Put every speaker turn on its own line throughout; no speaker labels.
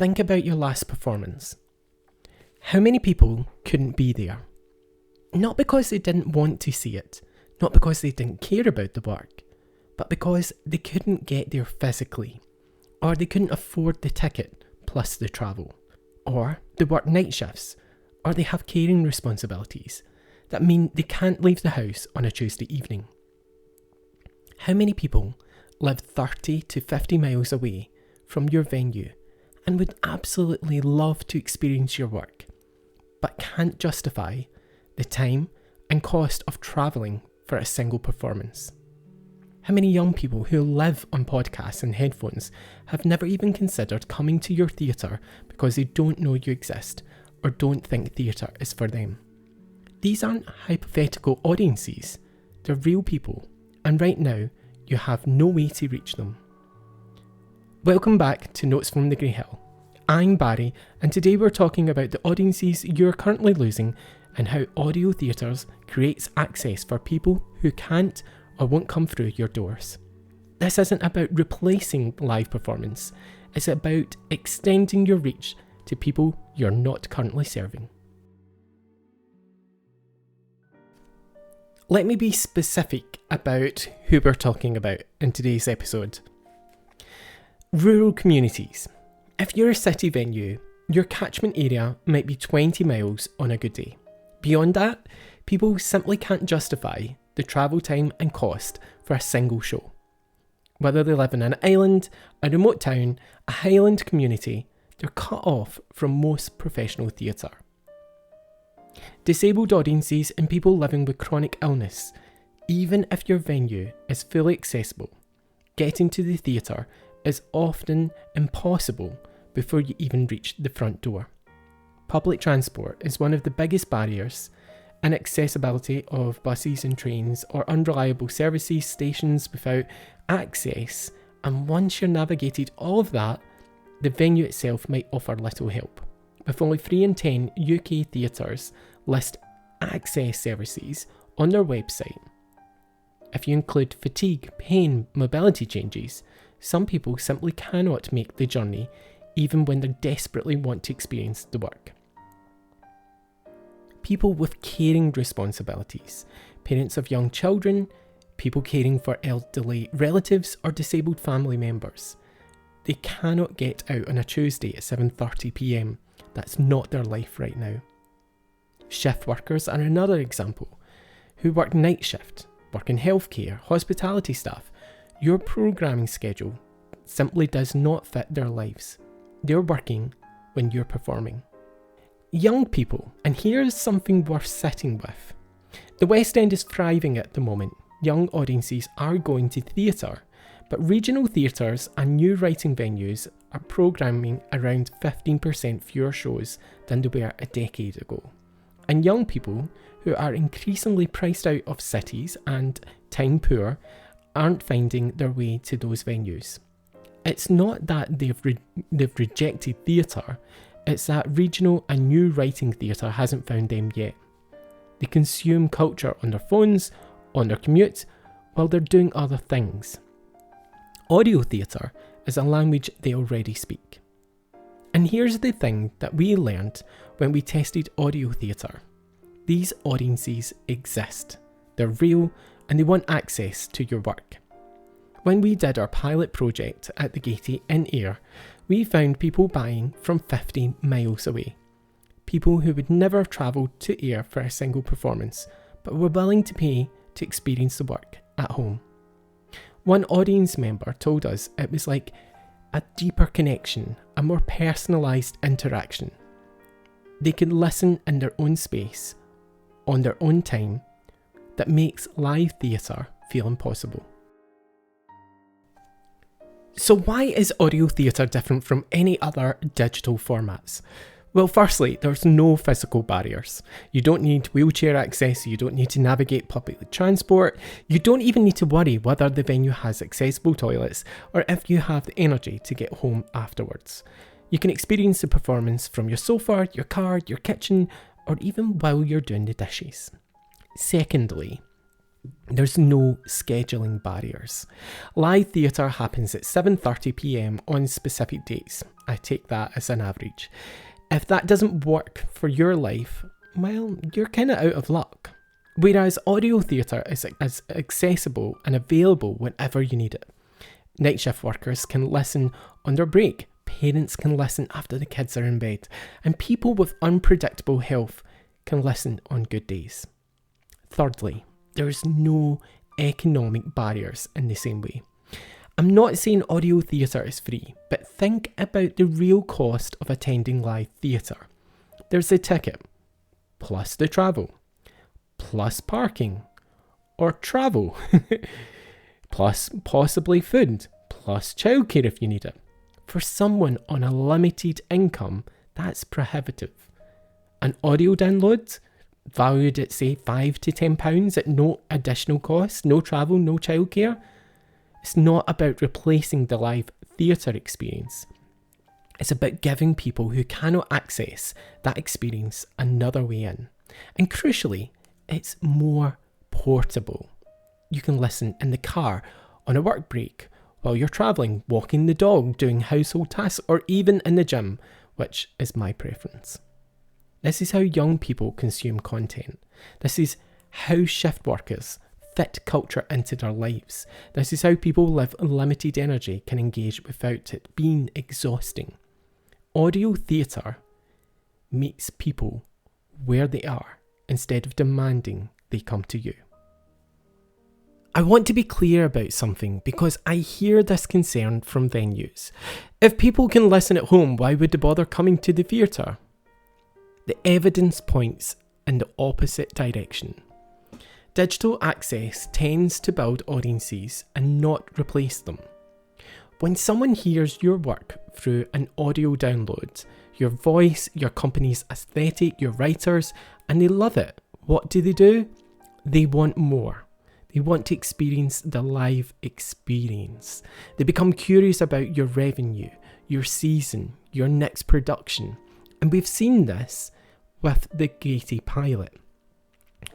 think about your last performance. How many people couldn't be there? Not because they didn't want to see it, not because they didn't care about the work, but because they couldn't get there physically, or they couldn't afford the ticket plus the travel, or they work night shifts, or they have caring responsibilities that mean they can't leave the house on a Tuesday evening. How many people live 30 to 50 miles away from your venue and would absolutely love to experience your work, but can't justify the time and cost of travelling for a single performance? How many young people who live on podcasts and headphones have never even considered coming to your theatre because they don't know you exist or don't think theatre is for them? These aren't hypothetical audiences, they're real people, and right now you have no way to reach them. Welcome back to Notes from the Grey Hill. I'm Barry, and today we're talking about the audiences you're currently losing and how audio theatres creates access for people who can't or won't come through your doors. This isn't about replacing live performance, it's about extending your reach to people you're not currently serving. Let me be specific about who we're talking about in today's episode. Rural communities. If you're a city venue, your catchment area might be 20 miles on a good day. Beyond that, people simply can't justify the travel time and cost for a single show. Whether they live in an island, a remote town, a highland community, they're cut off from most professional theatre. Disabled audiences and people living with chronic illness. Even if your venue is fully accessible, getting to the theatre is often impossible before you even reach the front door. Public transport is one of the biggest barriers. Inaccessibility of buses and trains, or unreliable services stations without access, and once you're navigated all of that, the venue itself might offer little help. With only 3 in 10 UK theatres list access services on their website. If you include fatigue, pain, mobility changes, some people simply cannot make the journey even when they desperately want to experience the work. People with caring responsibilities, parents of young children, people caring for elderly relatives or disabled family members. They cannot get out on a Tuesday at 7:30 p.m. That's not their life right now. Shift workers are another example, who work night shift, work in healthcare, hospitality staff. Your programming schedule simply does not fit their lives. They're working when you're performing. Young people, and here's something worth sitting with. The West End is thriving at the moment. Young audiences are going to theatre, but regional theatres and new writing venues are programming around 15% fewer shows than they were a decade ago. And young people who are increasingly priced out of cities and time poor aren't finding their way to those venues. It's not that they've rejected theatre, it's that regional and new writing theatre hasn't found them yet. They consume culture on their phones, on their commute, while they're doing other things. Audio theatre is a language they already speak. And here's the thing that we learned when we tested audio theatre. These audiences exist. They're real and they want access to your work. When we did our pilot project at the Gaiety in Ayr, we found people buying from 50 miles away. People who would never have travelled to Ayr for a single performance, but were willing to pay to experience the work at home. One audience member told us it was like a deeper connection, a more personalised interaction. They could listen in their own space, on their own time, that makes live theatre feel impossible. So why is audio theatre different from any other digital formats? Well, firstly, there's no physical barriers. You don't need wheelchair access, you don't need to navigate public transport, you don't even need to worry whether the venue has accessible toilets or if you have the energy to get home afterwards. You can experience the performance from your sofa, your car, your kitchen, or even while you're doing the dishes. Secondly, there's no scheduling barriers. Live theatre happens at 7:30 p.m. on specific dates, I take that as an average. If that doesn't work for your life, well, you're kind of out of luck. Whereas audio theatre is as accessible and available whenever you need it. Night shift workers can listen on their break, parents can listen after the kids are in bed, and people with unpredictable health can listen on good days. Thirdly, there's no economic barriers in the same way. I'm not saying audio theatre is free, but think about the real cost of attending live theatre. There's the ticket, plus the travel, plus parking, or travel, plus possibly food, plus childcare if you need it. For someone on a limited income, that's prohibitive. An audio download, valued at say £5 to £10 at no additional cost, no travel, no childcare. It's not about replacing the live theatre experience. It's about giving people who cannot access that experience another way in. And crucially, it's more portable. You can listen in the car, on a work break, while you're travelling, walking the dog, doing household tasks, or even in the gym, which is my preference. This is how young people consume content. This is how shift workers fit culture into their lives. This is how people live limited energy can engage without it being exhausting. Audio theatre meets people where they are instead of demanding they come to you. I want to be clear about something because I hear this concern from venues. If people can listen at home, why would they bother coming to the theatre? The evidence points in the opposite direction. Digital access tends to build audiences and not replace them. When someone hears your work through an audio download, your voice, your company's aesthetic, your writers, and they love it, what do? They want more. They want to experience the live experience. They become curious about your revenue, your season, your next production. And we've seen this with the Gaiety pilot.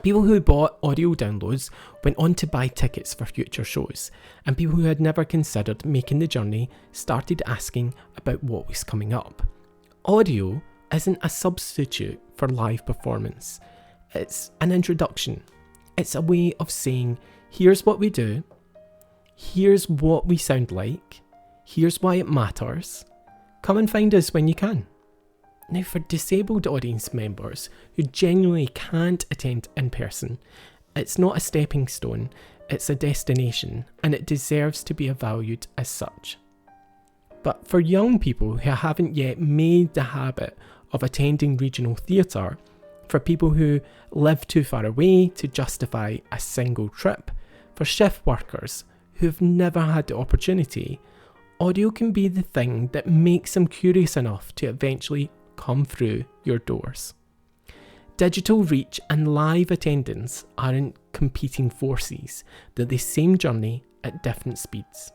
People who bought audio downloads went on to buy tickets for future shows, and people who had never considered making the journey started asking about what was coming up. Audio isn't a substitute for live performance. It's an introduction. It's a way of saying, here's what we do, here's what we sound like, here's why it matters. Come and find us when you can. Now, for disabled audience members who genuinely can't attend in person, it's not a stepping stone, it's a destination, and it deserves to be valued as such. But for young people who haven't yet made the habit of attending regional theatre, for people who live too far away to justify a single trip, for shift workers who've never had the opportunity, audio can be the thing that makes them curious enough to eventually come through your doors. Digital reach and live attendance aren't competing forces, they're the same journey at different speeds.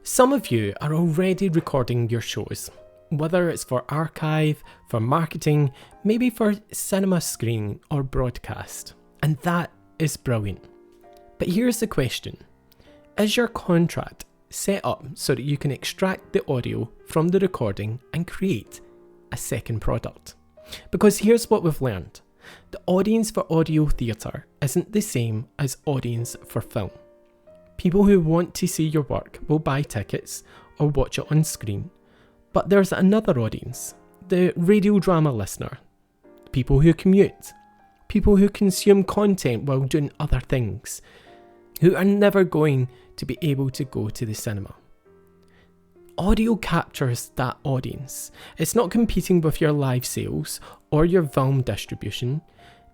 Some of you are already recording your shows, whether it's for archive, for marketing, maybe for cinema screening or broadcast, and that is brilliant. But here's the question: is your contract set up so that you can extract the audio from the recording and create a second product? Because here's what we've learned: the audience for audio theatre isn't the same as audience for film. People who want to see your work will buy tickets or watch it on screen, but there's another audience, the radio drama listener, people who commute, people who consume content while doing other things, who are never going to be able to go to the cinema. Audio captures that audience. It's not competing with your live sales or your film distribution.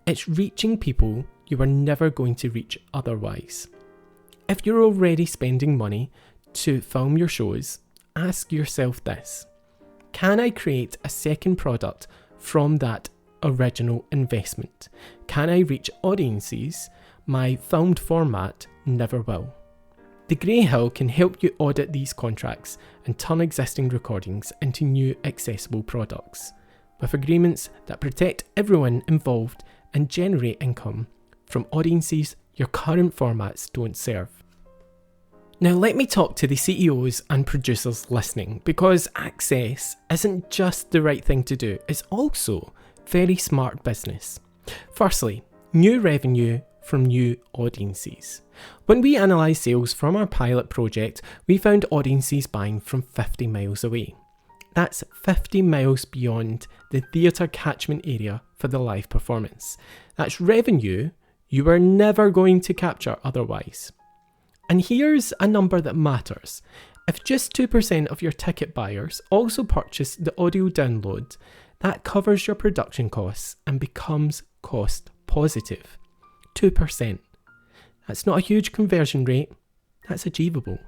It's reaching people you are never going to reach otherwise. If you're already spending money to film your shows, ask yourself this: can I create a second product from that original investment? Can I reach audiences my filmed format never will? The Grey Hill can help you audit these contracts and turn existing recordings into new accessible products, with agreements that protect everyone involved and generate income from audiences your current formats don't serve. Now let me talk to the CEOs and producers listening, because access isn't just the right thing to do, it's also very smart business. Firstly, new revenue from new audiences. When we analysed sales from our pilot project, we found audiences buying from 50 miles away. That's 50 miles beyond the theatre catchment area for the live performance. That's revenue you were never going to capture otherwise. And here's a number that matters. If just 2% of your ticket buyers also purchase the audio download, that covers your production costs and becomes cost positive. 2%. That's not a huge conversion rate, that's achievable.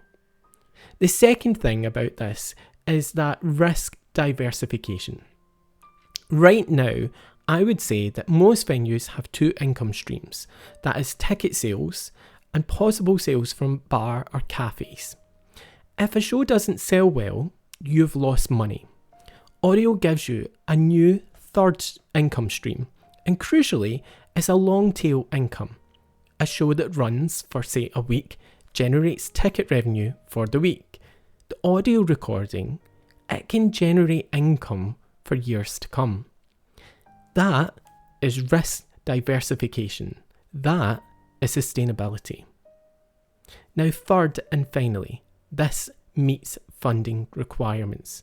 The second thing about this is that risk diversification. Right now, I would say that most venues have two income streams. That is ticket sales and possible sales from bar or cafes. If a show doesn't sell well, you've lost money. Audio gives you a new third income stream, and crucially, it's a long tail income. A show that runs for, say, a week generates ticket revenue for the week. The audio recording, it can generate income for years to come. That is risk diversification. That is sustainability. Now, third and finally, this meets funding requirements.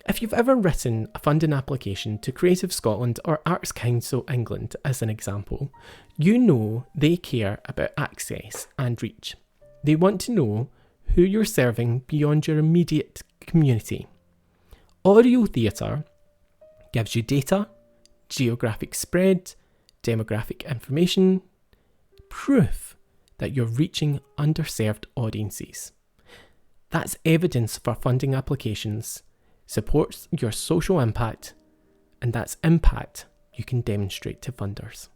If you've ever written a funding application to Creative Scotland or Arts Council England as an example, you know they care about access and reach. They want to know who you're serving beyond your immediate community. Audio theatre gives you data, geographic spread, demographic information, proof that you're reaching underserved audiences. That's evidence for funding applications, supports your social impact, and that's impact you can demonstrate to funders.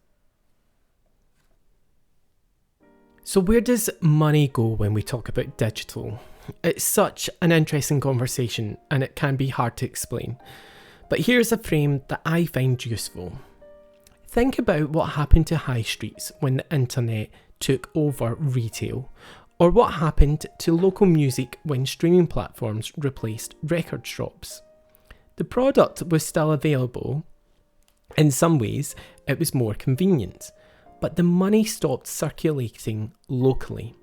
So where does money go when we talk about digital? It's such an interesting conversation and it can be hard to explain. But here's a frame that I find useful. Think about what happened to high streets when the internet took over retail, or what happened to local music when streaming platforms replaced record shops. The product was still available. In some ways, it was more convenient, but the money stopped circulating locally.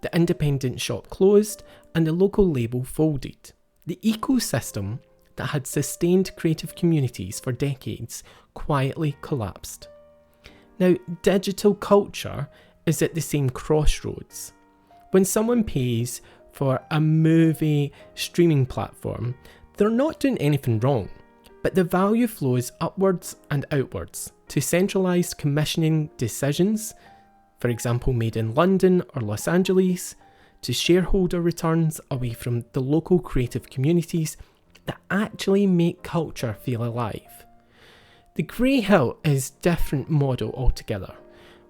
The independent shop closed and the local label folded. The ecosystem that had sustained creative communities for decades quietly collapsed. Now, digital culture is at the same crossroads. When someone pays for a movie streaming platform, they're not doing anything wrong, but the value flows upwards and outwards to centralised commissioning decisions, for example made in London or Los Angeles, to shareholder returns away from the local creative communities that actually make culture feel alive. The grey hill is a different model altogether.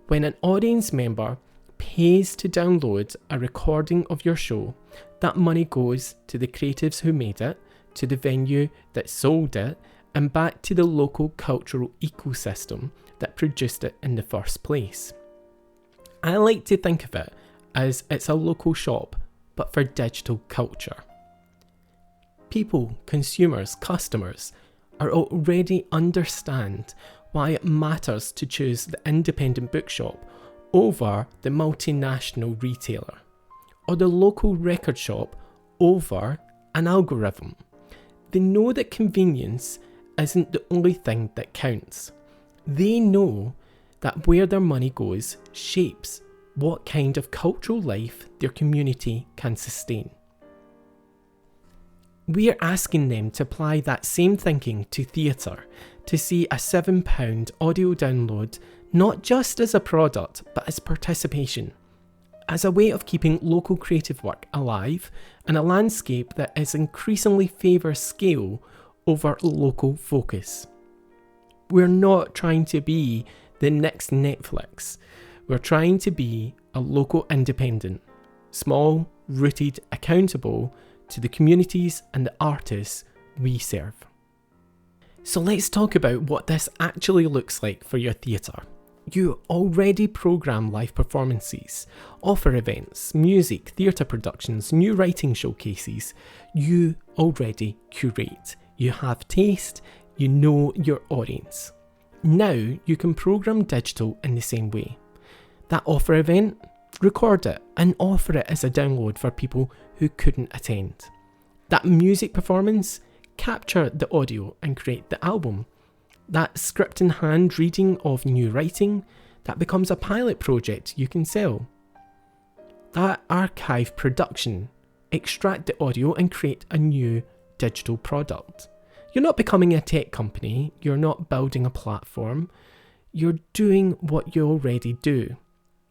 When an audience member pays to download a recording of your show, that money goes to the creatives who made it, to the venue that sold it, and back to the local cultural ecosystem that produced it in the first place. I like to think of it as it's a local shop, but for digital culture. People, consumers, customers are already understand why it matters to choose the independent bookshop over the multinational retailer, or the local record shop over an algorithm. They know that convenience isn't the only thing that counts. They know that where their money goes shapes what kind of cultural life their community can sustain. We are asking them to apply that same thinking to theatre, to see a £7 audio download not just as a product, but as participation, as a way of keeping local creative work alive in a landscape that is increasingly favours scale over local focus. We're not trying to be the next Netflix. We're trying to be a local independent, small, rooted, accountable to the communities and the artists we serve. So let's talk about what this actually looks like for your theatre. You already program live performances, offer events, music, theatre productions, new writing showcases. You already curate. You have taste, you know your audience. Now you can program digital in the same way. That offer event, record it and offer it as a download for people who couldn't attend. That music performance, capture the audio and create the album. That script in hand reading of new writing, that becomes a pilot project you can sell. That archive production, extract the audio and create a new digital product. You're not becoming a tech company, you're not building a platform, you're doing what you already do.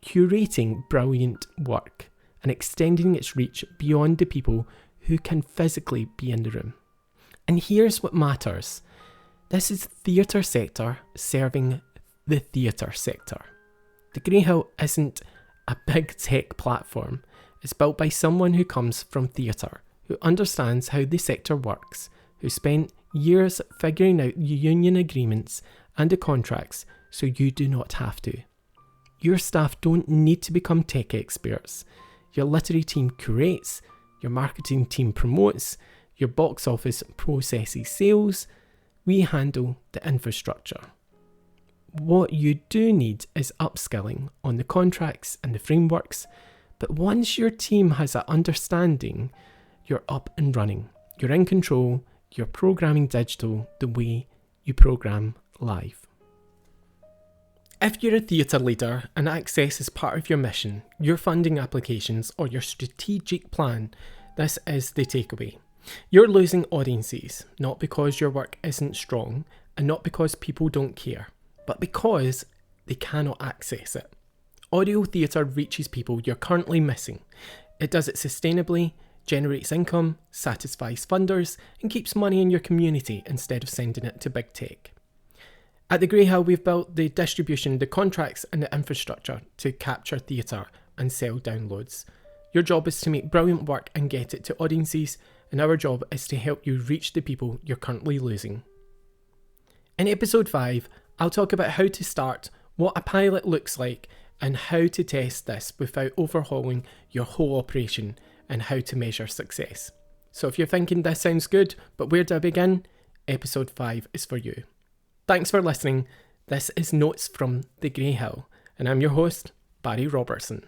Curating brilliant work and extending its reach beyond the people who can physically be in the room. And here's what matters. This is theatre sector serving the theatre sector. The Grey Hill isn't a big tech platform. It's built by someone who comes from theatre, who understands how the sector works, who spent years figuring out union agreements and the contracts so you do not have to. Your staff don't need to become tech experts. Your literary team curates, your marketing team promotes, your box office processes sales. We handle the infrastructure. What you do need is upskilling on the contracts and the frameworks, but once your team has that understanding, you're up and running. You're in control, you're programming digital the way you program live. If you're a theatre leader and access is part of your mission, your funding applications or your strategic plan, this is the takeaway. You're losing audiences, not because your work isn't strong and not because people don't care, but because they cannot access it. Audio theatre reaches people you're currently missing. It does it sustainably, generates income, satisfies funders, and keeps money in your community instead of sending it to big tech. At the Grey Hill, we've built the distribution, the contracts, and the infrastructure to capture theatre and sell downloads. Your job is to make brilliant work and get it to audiences, and our job is to help you reach the people you're currently losing. In episode 5, I'll talk about how to start, what a pilot looks like, and how to test this without overhauling your whole operation, and how to measure success. So if you're thinking this sounds good, but where do I begin? Episode 5 is for you. Thanks for listening. This is Notes from the Grey Hill, and I'm your host, Barry Robertson.